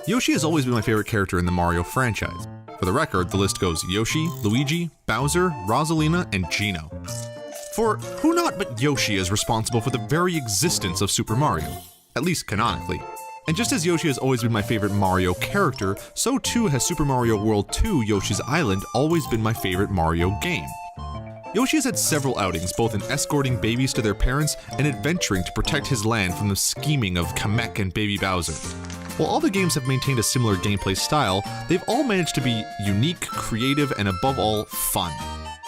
Yoshi has always been my favorite character in the Mario franchise. For the record, the list goes Yoshi, Luigi, Bowser, Rosalina, and Geno. For who not but Yoshi is responsible for the very existence of Super Mario, at least canonically. And just as Yoshi has always been my favorite Mario character, so too has Super Mario World 2 Yoshi's Island always been my favorite Mario game. Yoshi has had several outings, both in escorting babies to their parents and adventuring to protect his land from the scheming of Kamek and Baby Bowser. While all the games have maintained a similar gameplay style, they've all managed to be unique, creative, and above all, fun.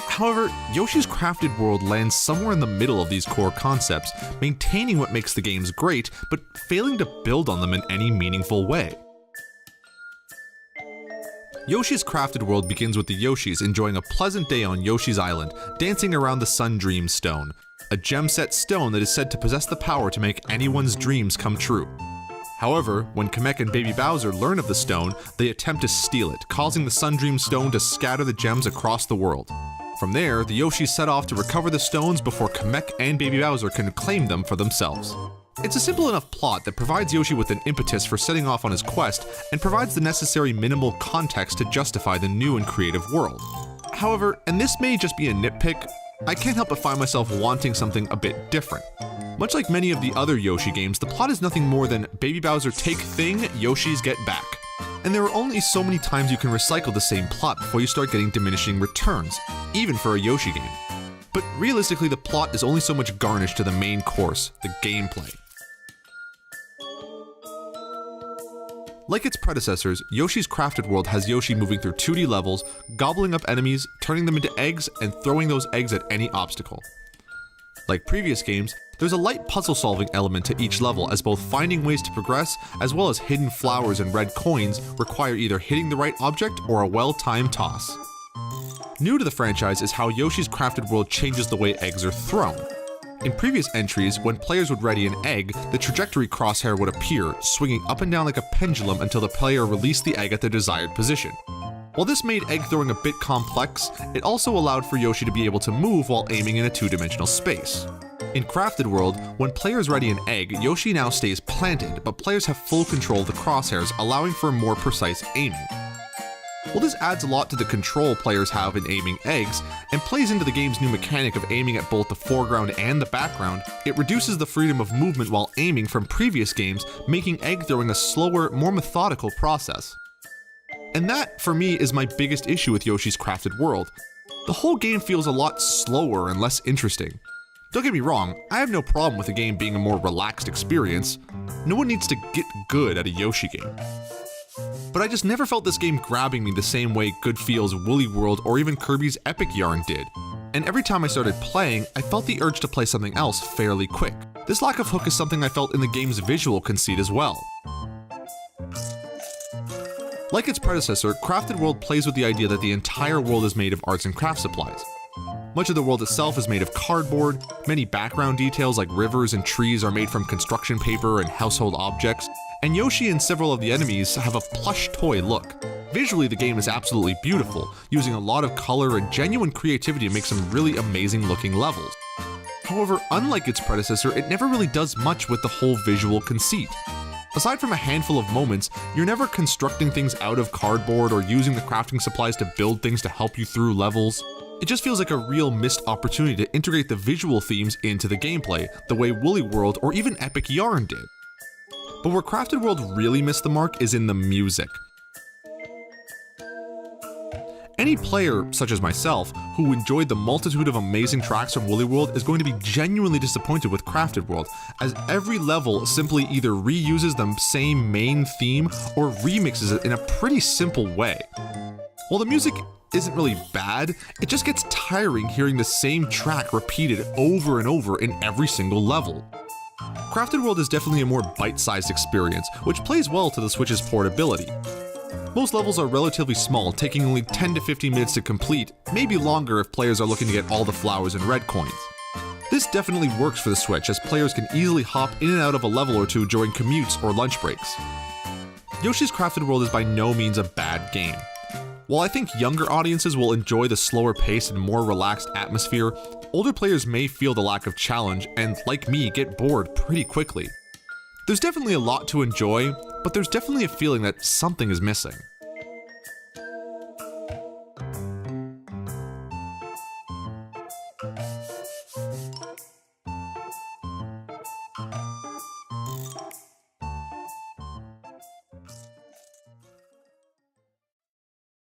However, Yoshi's Crafted World lands somewhere in the middle of these core concepts, maintaining what makes the games great, but failing to build on them in any meaningful way. Yoshi's Crafted World begins with the Yoshis enjoying a pleasant day on Yoshi's Island, dancing around the Sun Dream Stone, a gem-set stone that is said to possess the power to make anyone's dreams come true. However, when Kamek and Baby Bowser learn of the stone, they attempt to steal it, causing the Sun Dream Stone to scatter the gems across the world. From there, the Yoshis set off to recover the stones before Kamek and Baby Bowser can claim them for themselves. It's a simple enough plot that provides Yoshi with an impetus for setting off on his quest and provides the necessary minimal context to justify the new and creative world. However, and this may just be a nitpick, I can't help but find myself wanting something a bit different. Much like many of the other Yoshi games, the plot is nothing more than Baby Bowser take thing, Yoshis get back. And there are only so many times you can recycle the same plot before you start getting diminishing returns, even for a Yoshi game. But realistically, the plot is only so much garnish to the main course, the gameplay. Like its predecessors, Yoshi's Crafted World has Yoshi moving through 2D levels, gobbling up enemies, turning them into eggs, and throwing those eggs at any obstacle. Like previous games, there's a light puzzle-solving element to each level, as both finding ways to progress, as well as hidden flowers and red coins require either hitting the right object or a well-timed toss. New to the franchise is how Yoshi's Crafted World changes the way eggs are thrown. In previous entries, when players would ready an egg, the trajectory crosshair would appear, swinging up and down like a pendulum until the player released the egg at the desired position. While this made egg throwing a bit complex, it also allowed for Yoshi to be able to move while aiming in a two-dimensional space. In Crafted World, when players ready an egg, Yoshi now stays planted, but players have full control of the crosshairs, allowing for more precise aiming. While this adds a lot to the control players have in aiming eggs, and plays into the game's new mechanic of aiming at both the foreground and the background, it reduces the freedom of movement while aiming from previous games, making egg throwing a slower, more methodical process. And that, for me, is my biggest issue with Yoshi's Crafted World. The whole game feels a lot slower and less interesting. Don't get me wrong, I have no problem with the game being a more relaxed experience. No one needs to get good at a Yoshi game. But I just never felt this game grabbing me the same way Good Feel's Woolly World or even Kirby's Epic Yarn did. And every time I started playing, I felt the urge to play something else fairly quick. This lack of hook is something I felt in the game's visual conceit as well. Like its predecessor, Crafted World plays with the idea that the entire world is made of arts and craft supplies. Much of the world itself is made of cardboard, many background details like rivers and trees are made from construction paper and household objects, and Yoshi and several of the enemies have a plush toy look. Visually, the game is absolutely beautiful, using a lot of color and genuine creativity to make some really amazing looking levels. However, unlike its predecessor, it never really does much with the whole visual conceit. Aside from a handful of moments, you're never constructing things out of cardboard or using the crafting supplies to build things to help you through levels. It just feels like a real missed opportunity to integrate the visual themes into the gameplay, the way Woolly World or even Epic Yarn did. But where Crafted World really missed the mark is in the music. Any player, such as myself, who enjoyed the multitude of amazing tracks from Woolly World is going to be genuinely disappointed with Crafted World, as every level simply either reuses the same main theme or remixes it in a pretty simple way. While the music isn't really bad, it just gets tiring hearing the same track repeated over and over in every single level. Crafted World is definitely a more bite-sized experience, which plays well to the Switch's portability. Most levels are relatively small, taking only 10 to 15 minutes to complete, maybe longer if players are looking to get all the flowers and red coins. This definitely works for the Switch, as players can easily hop in and out of a level or two during commutes or lunch breaks. Yoshi's Crafted World is by no means a bad game. While I think younger audiences will enjoy the slower pace and more relaxed atmosphere, older players may feel the lack of challenge and, like me, get bored pretty quickly. There's definitely a lot to enjoy, but there's definitely a feeling that something is missing.